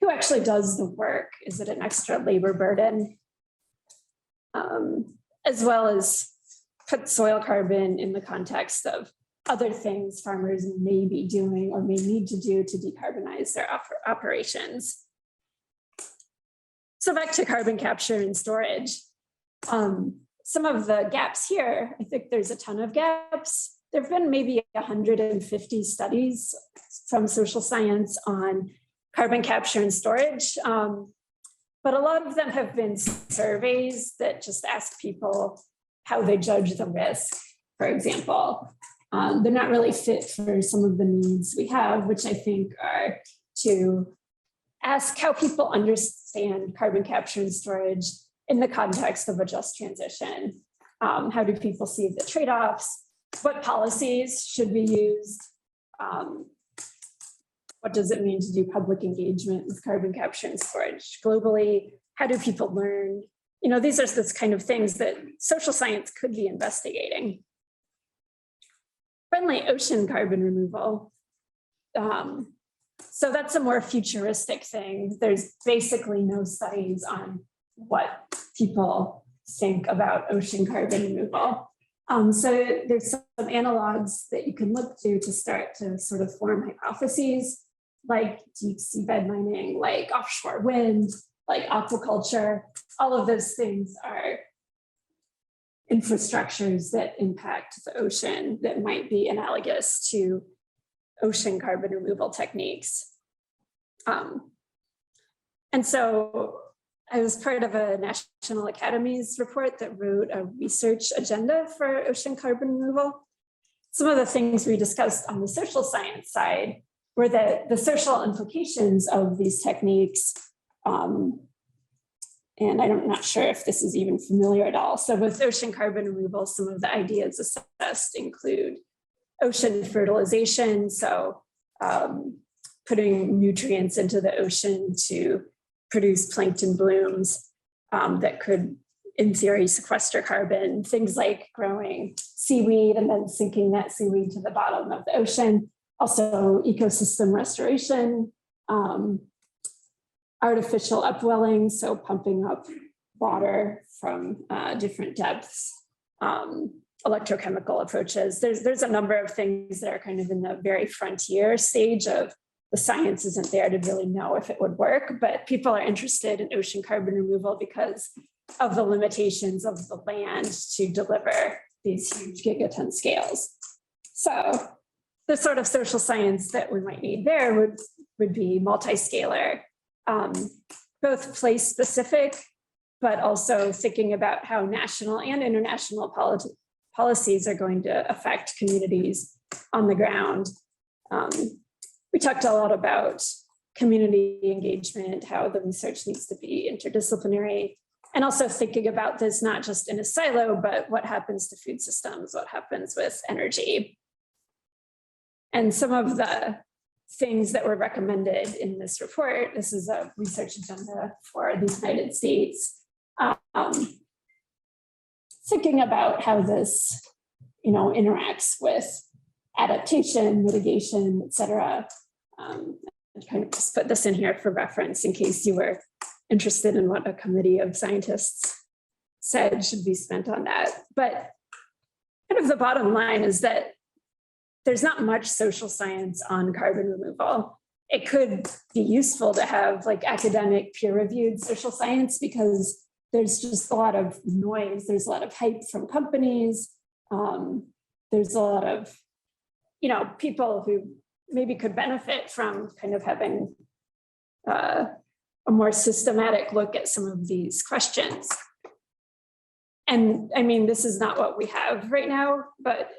B: who actually does the work. Is it an extra labor burden? As well as put soil carbon in the context of other things farmers may be doing or may need to do to decarbonize their operations. So back to carbon capture and storage. Some of the gaps here, I think there's a ton of gaps. There have been maybe 150 studies from social science on carbon capture and storage. But a lot of them have been surveys that just ask people how they judge the risk, for example. They're not really fit for some of the needs we have, which I think are to ask how people understand carbon capture and storage in the context of a just transition. How do people see the trade-offs? What policies should be used? What does it mean to do public engagement with carbon capture and storage globally? How do people learn these are this kind of things that social science could be investigating. Friendly ocean carbon removal. So that's a more futuristic thing. There's basically no studies on what people think about ocean carbon removal. So there's some analogs that you can look to start to sort of form hypotheses, like deep seabed mining, like offshore wind, like aquaculture. All of those things are infrastructures that impact the ocean that might be analogous to ocean carbon removal techniques. And so I was part of a National Academies report that wrote a research agenda for ocean carbon removal. Some of the things we discussed on the social science side were that the social implications of these techniques, and I'm not sure if this is even familiar at all. So with ocean carbon removal, some of the ideas assessed include ocean fertilization, so putting nutrients into the ocean to produce plankton blooms that could, in theory, sequester carbon, things like growing seaweed and then sinking that seaweed to the bottom of the ocean. Also ecosystem restoration, artificial upwelling, so pumping up water from different depths, electrochemical approaches. There's a number of things that are kind of in the very frontier stage of the science isn't there to really know if it would work, but people are interested in ocean carbon removal because of the limitations of the land to deliver these huge gigaton scales. So the sort of social science that we might need there would be multi-scalar, both place specific, but also thinking about how national and international policies are going to affect communities on the ground. We talked a lot about community engagement, how the research needs to be interdisciplinary, and also thinking about this not just in a silo, but what happens to food systems, what happens with energy. And some of the things that were recommended in this report, this is a research agenda for the United States, thinking about how this, interacts with adaptation, mitigation, et cetera. Kind of just put this in here for reference in case you were interested in what a committee of scientists said should be spent on that. But kind of the bottom line is that there's not much social science on carbon removal. It could be useful to have like academic peer-reviewed social science because there's just a lot of noise. There's a lot of hype from companies. There's a lot of, people who maybe could benefit from kind of having a more systematic look at some of these questions. And I mean, this is not what we have right now, but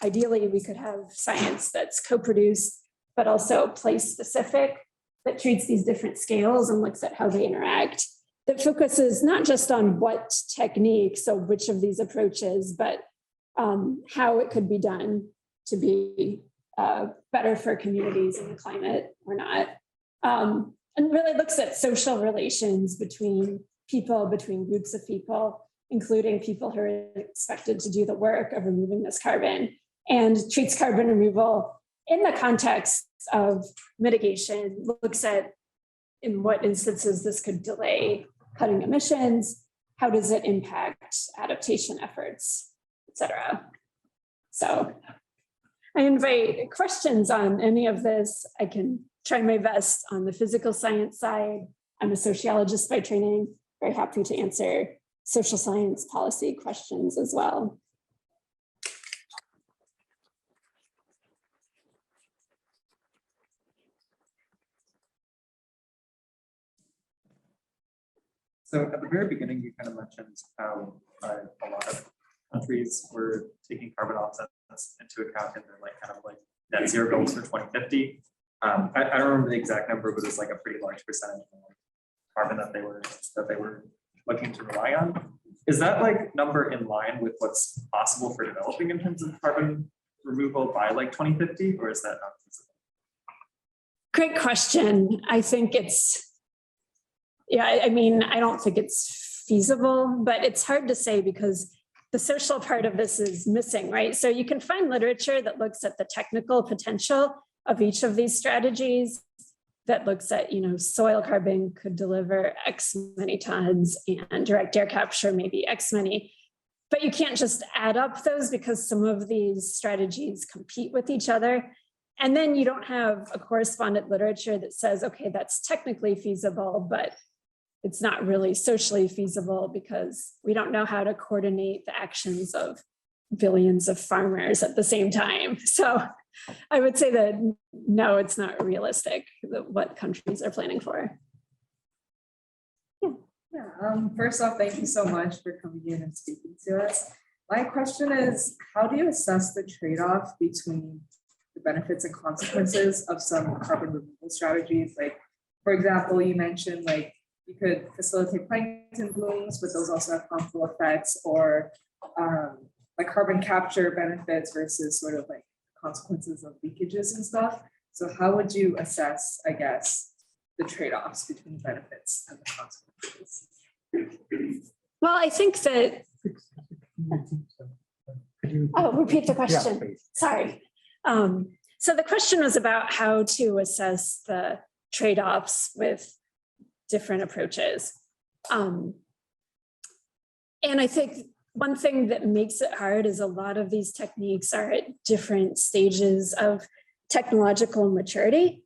B: ideally we could have science that's co-produced, but also place specific, that treats these different scales and looks at how they interact, that focuses not just on what technique, so which of these approaches, but how it could be done to be better for communities and the climate or not. And really looks at social relations between people, between groups of people, including people who are expected to do the work of removing this carbon, and treats carbon removal in the context of mitigation, looks at in what instances this could delay cutting emissions, how does it impact adaptation efforts, et cetera. So I invite questions on any of this. I can try my best on the physical science side. I'm a sociologist by training, very happy to answer social science policy questions as well.
C: So at the very beginning, you kind of mentioned how a lot of countries were taking carbon offsets into account in their net zero goals for 2050. I don't remember the exact number, but it's like a pretty large percentage of carbon that they were looking to rely on. Is that number in line with what's possible for developing in terms of carbon removal by 2050, or is that not feasible?
B: Great question. I think it's, I don't think it's feasible, but it's hard to say because the social part of this is missing, right? So you can find literature that looks at the technical potential of each of these strategies, that looks at, soil carbon could deliver X many tons and direct air capture maybe X many. But you can't just add up those because some of these strategies compete with each other. And then you don't have a correspondent literature that says, okay, that's technically feasible, but it's not really socially feasible because we don't know how to coordinate the actions of billions of farmers at the same time. So I would say that no, it's not realistic what countries are planning for.
D: First off, thank you so much for coming in and speaking to us. My question is, how do you assess the trade-off between the benefits and consequences of some carbon removal strategies? Like, for example, you mentioned like you could facilitate plankton blooms, but those also have harmful effects, or like carbon capture benefits versus sort of like consequences of leakages and stuff. So how would you assess, I guess, the trade-offs between benefits and the consequences?
B: Well, I think that, repeat the question.
A: Yeah, please.
B: Sorry. So the question was about how to assess the trade-offs with different approaches. And I think one thing that makes it hard is a lot of these techniques are at different stages of technological maturity.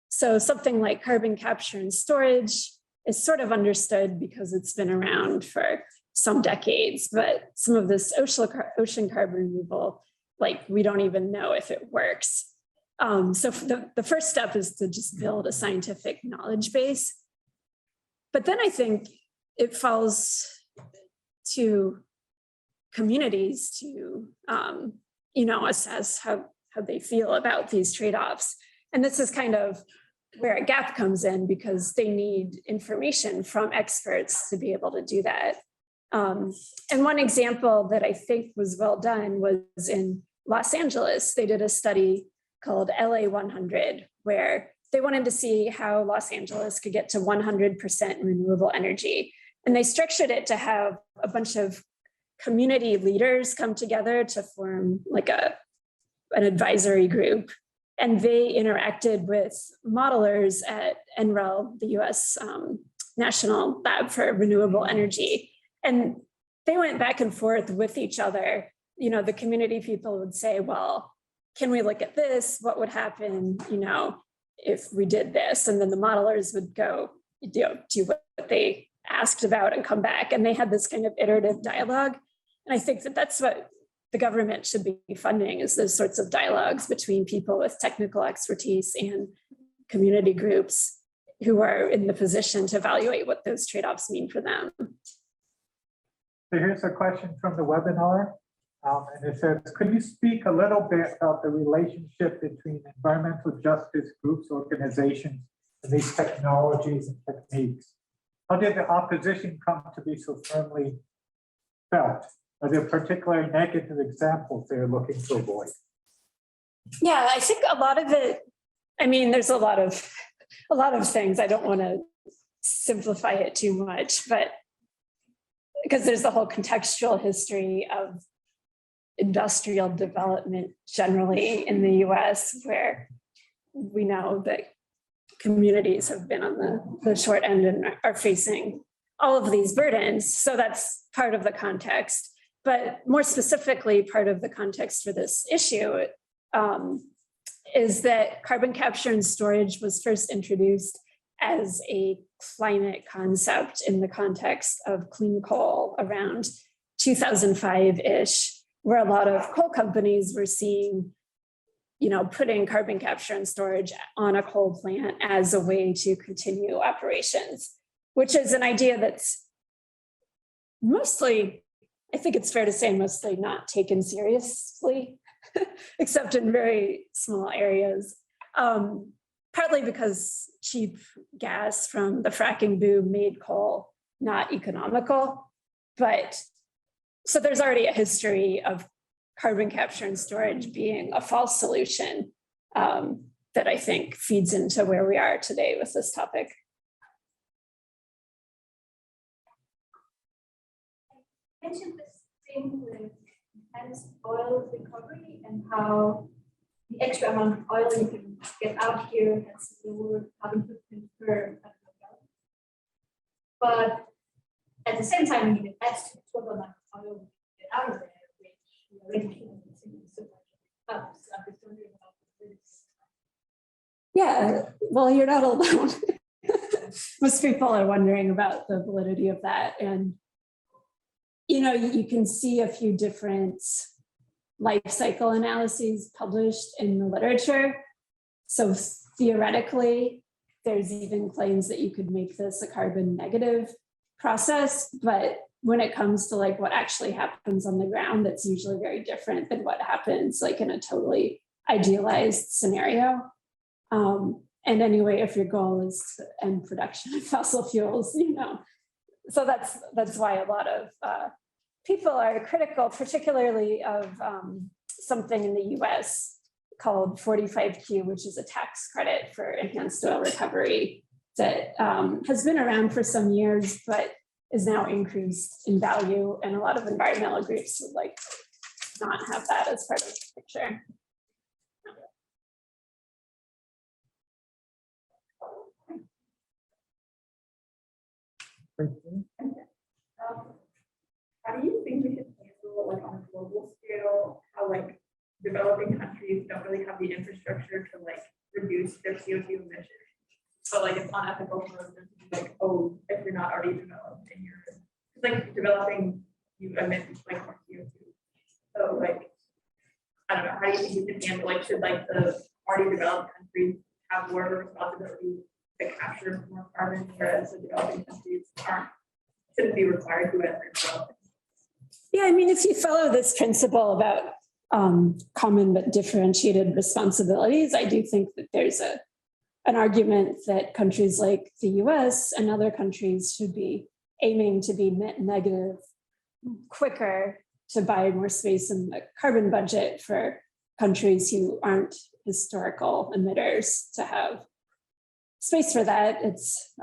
B: So something like carbon capture and storage is sort of understood because it's been around for some decades, but some of this ocean carbon removal, like we don't even know if it works. So the first step is to just build a scientific knowledge base. But then I think it falls to communities to, assess how they feel about these trade-offs. And this is kind of where a gap comes in because they need information from experts to be able to do that. And one example that I think was well done was in Los Angeles. They did a study called LA 100, where they wanted to see how Los Angeles could get to 100% renewable energy. And they structured it to have a bunch of community leaders come together to form like an advisory group. And they interacted with modelers at NREL, the US National Lab for Renewable Energy. And they went back and forth with each other. The community people would say, well, can we look at this? What would happen, if we did this? And then the modelers would go, do what they asked about and come back. And they had this kind of iterative dialogue. And I think that that's what the government should be funding, is those sorts of dialogues between people with technical expertise and community groups who are in the position to evaluate what those trade-offs mean for them.
A: So here's a question from the webinar. And it says, could you speak a little bit about the relationship between environmental justice groups, organizations, and these technologies and techniques? How did the opposition come to be so firmly felt? Are there particular negative examples they're looking to avoid?
B: Yeah, I think a lot of it, there's a lot of things. I don't want to simplify it too much, but because there's the whole contextual history of industrial development generally in the US, where we know that communities have been on the short end and are facing all of these burdens. So that's part of the context. But more specifically, part of the context for this issue is that carbon capture and storage was first introduced as a climate concept in the context of clean coal around 2005-ish, where a lot of coal companies were seeing, putting carbon capture and storage on a coal plant as a way to continue operations, which is an idea that's mostly, I think it's fair to say, mostly not taken seriously, except in very small areas. Partly because cheap gas from the fracking boom made coal not economical. But so there's already a history of carbon capture and storage being a false solution that I think feeds into where we are today with this topic.
E: mentioned this thing with enhanced oil recovery and how the extra amount of oil you can get out here has lower carbon footprint per barrel. But at the same time, you invest to the total amount of oil you get out of there, which we already can so much up. So I'm just wondering about this.
B: Yeah, well, you're not alone. Most people are wondering about the validity of that. And, you know, you can see a few different life cycle analyses published in the literature. So theoretically, there's even claims that you could make this a carbon negative process, but when it comes to like what actually happens on the ground, that's usually very different than what happens like in a totally idealized scenario. And anyway, if your goal is to end production of fossil fuels, you know, so that's why a lot of people are critical, particularly of something in the US called 45Q, which is a tax credit for enhanced oil recovery that has been around for some years, but is now increased in value. And a lot of environmental groups would like not have that as part of the picture.
F: How do you think we should handle, like on a global scale, how like developing countries don't really have the infrastructure to like reduce their CO2 emissions? But like it's unethical for them to be like, oh, if you're not already developed and you're like developing, you emit like more CO2. So like, I don't know, how do you think we can handle, like should like the already developed countries have more responsibility to capture more carbon, whereas the developing countries shouldn't be required to as they're developing?
B: Yeah, I mean, if you follow this principle about common but differentiated responsibilities, I do think that there's an argument that countries like the US and other countries should be aiming to be net negative quicker to buy more space in the carbon budget for countries who aren't historical emitters to have space for that. It's,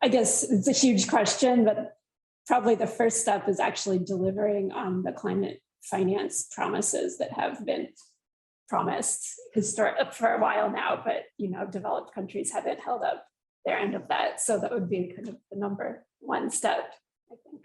B: I guess it's a huge question, but probably the first step is actually delivering on the climate finance promises that have been promised for a while now, but you know, developed countries haven't held up their end of that. So that would be kind of the number one step, I think.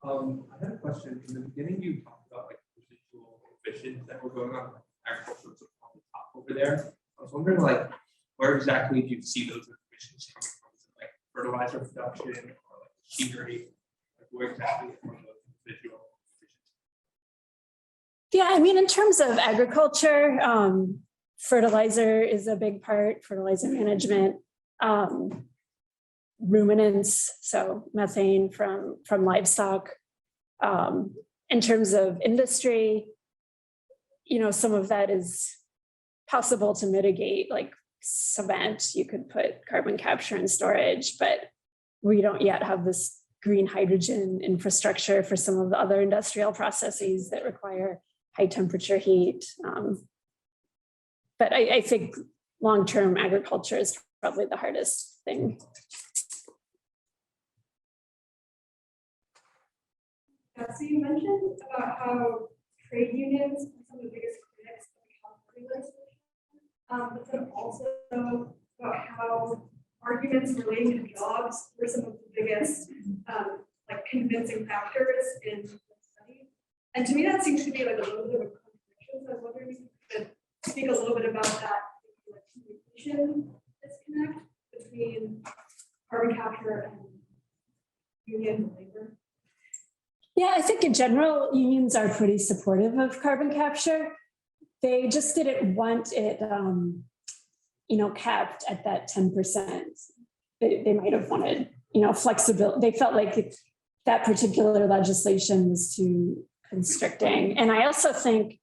G: I had a question. In the beginning, you talked about like residual emissions that were going on agriculture on the top over there. I was wondering, like, where exactly do you see those emissions coming from? Is it like fertilizer production or like machinery? Like, where exactly are those residual emissions?
B: Yeah, I mean, in terms of agriculture, fertilizer is a big part, fertilizer management, ruminants, so methane from livestock. In terms of industry, you know, some of that is possible to mitigate, like cement, you could put carbon capture and storage, but we don't yet have this green hydrogen infrastructure for some of the other industrial processes that require high temperature heat. But I think long-term agriculture is probably the hardest thing.
F: So you mentioned about how trade unions are some of the biggest critics of the California legislation, but then also about how arguments relating to jobs were some of the biggest like convincing factors in the study. And to me, that seems to be like a little bit of a contradiction. So I was wondering if you could speak a little bit about that like communication disconnect between carbon capture and union labor.
B: Yeah, I think in general, unions are pretty supportive of carbon capture. They just didn't want it, you know, capped at that 10%. They might have wanted, you know, flexibility. They felt like that particular legislation was too constricting. And I also think,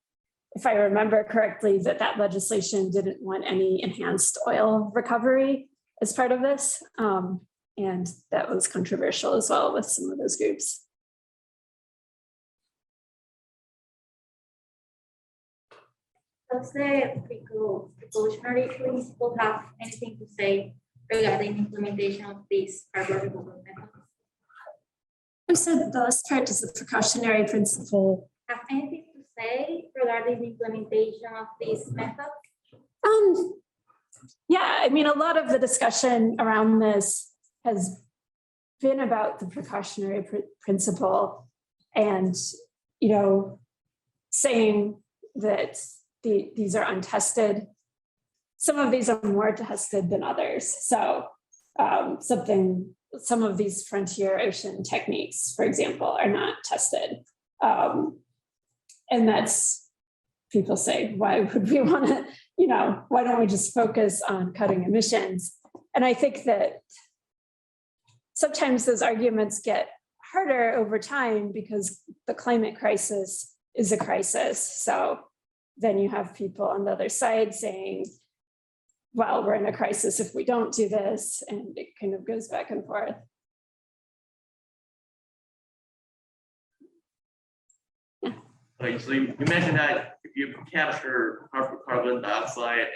B: if I remember correctly, that legislation didn't want any enhanced oil recovery as part of this. And that was controversial as well with some of those groups.
E: Let's say the revolutionary trees will have anything to say regarding implementation of these carbon removal methods?
B: I said the last part is the precautionary principle.
E: Have anything to say regarding the implementation of these methods?
B: Yeah, I mean, a lot of the discussion around this has been about the precautionary principle and, you know, saying that these are untested. Some of these are more tested than others. So some of these frontier ocean techniques, for example, are not tested. And that's, people say, why would we want to, you know, why don't we just focus on cutting emissions? And I think that sometimes those arguments get harder over time because the climate crisis is a crisis. So then you have people on the other side saying, well, we're in a crisis if we don't do this, and it kind of goes back and forth.
H: So you mentioned that if you capture carbon dioxide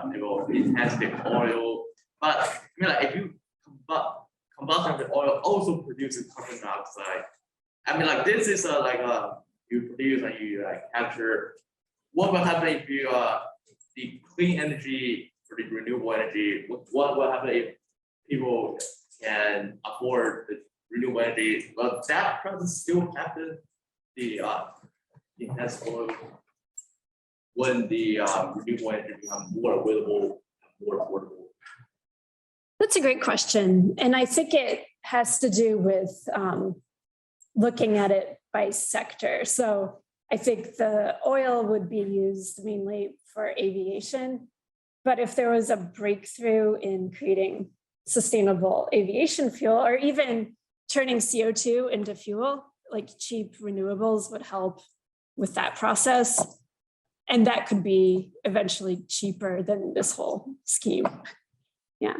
H: and it will enhance the oil, but I mean, like, if you combustion the oil also produces carbon dioxide. I mean, like this is you produce and you capture. What will happen if you the clean energy for the renewable energy? What will happen if people can afford the renewable energy? Well, that process still happen the enhanced oil when the renewable energy becomes more available, more affordable.
B: That's a great question. And I think it has to do with looking at it by sector. So I think the oil would be used mainly for aviation. But if there was a breakthrough in creating sustainable aviation fuel, or even turning CO2 into fuel, like cheap renewables would help with that process. And that could be eventually cheaper than this whole scheme. Yeah.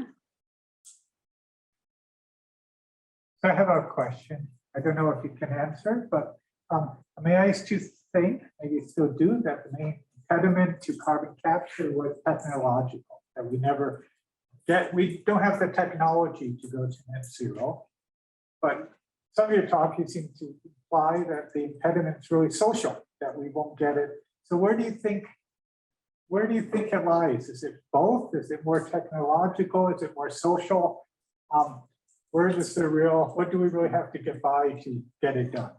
A: So I have a question. I don't know if you can answer, but may I used to think, maybe you still do, that the main impediment to carbon capture was technological, that we don't have the technology to go to net zero. But some of your talk, you seem to imply that the impediment is really social, that we won't get it. So where do you think it lies? Is it both? Is it more technological? Is it more social? Where is the real, what do we really have to get by to get it done?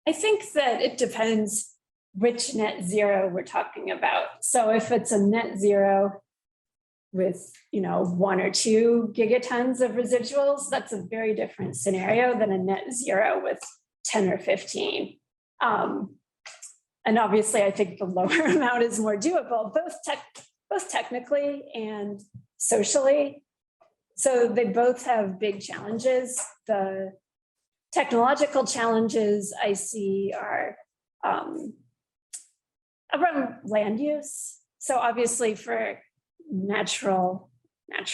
B: I think that it depends which net zero we're talking about. So if it's a net zero with, 1 or 2 gigatons of residuals, that's a very different scenario than a net zero with 10 or 15. And obviously, I think the lower amount is more doable, both technically and socially. So they both have big challenges. The technological challenges I see are around land use. So obviously for natural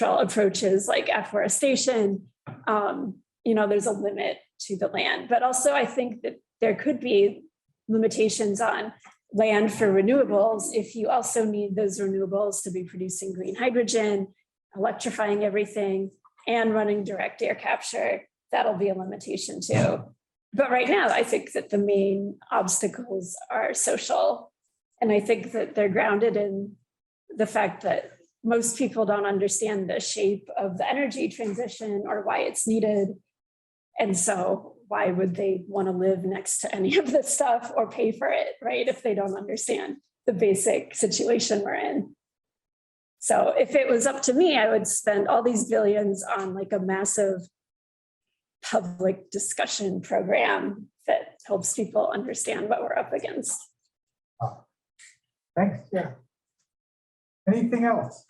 B: approaches like afforestation, there's a limit to the land. But also I think that there could be limitations on land for renewables if you also need those renewables to be producing green hydrogen, electrifying everything, and running direct air capture. That'll be a limitation too. But right now, I think that the main obstacles are social. And I think that they're grounded in the fact that most people don't understand the shape of the energy transition or why it's needed. And so why would they want to live next to any of this stuff or pay for it, right? If they don't understand the basic situation we're in. So if it was up to me, I would spend all these billions on like a massive public discussion program that helps people understand what we're up against.
A: Oh, thanks, yeah. Anything else?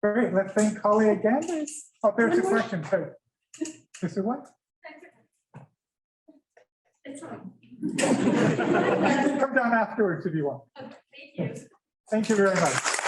A: Great, let's thank Holly again. Oh, there's a question too. This is what?
E: It's fine.
A: Come down afterwards if you want.
E: Okay, thank you.
A: Thank you very much.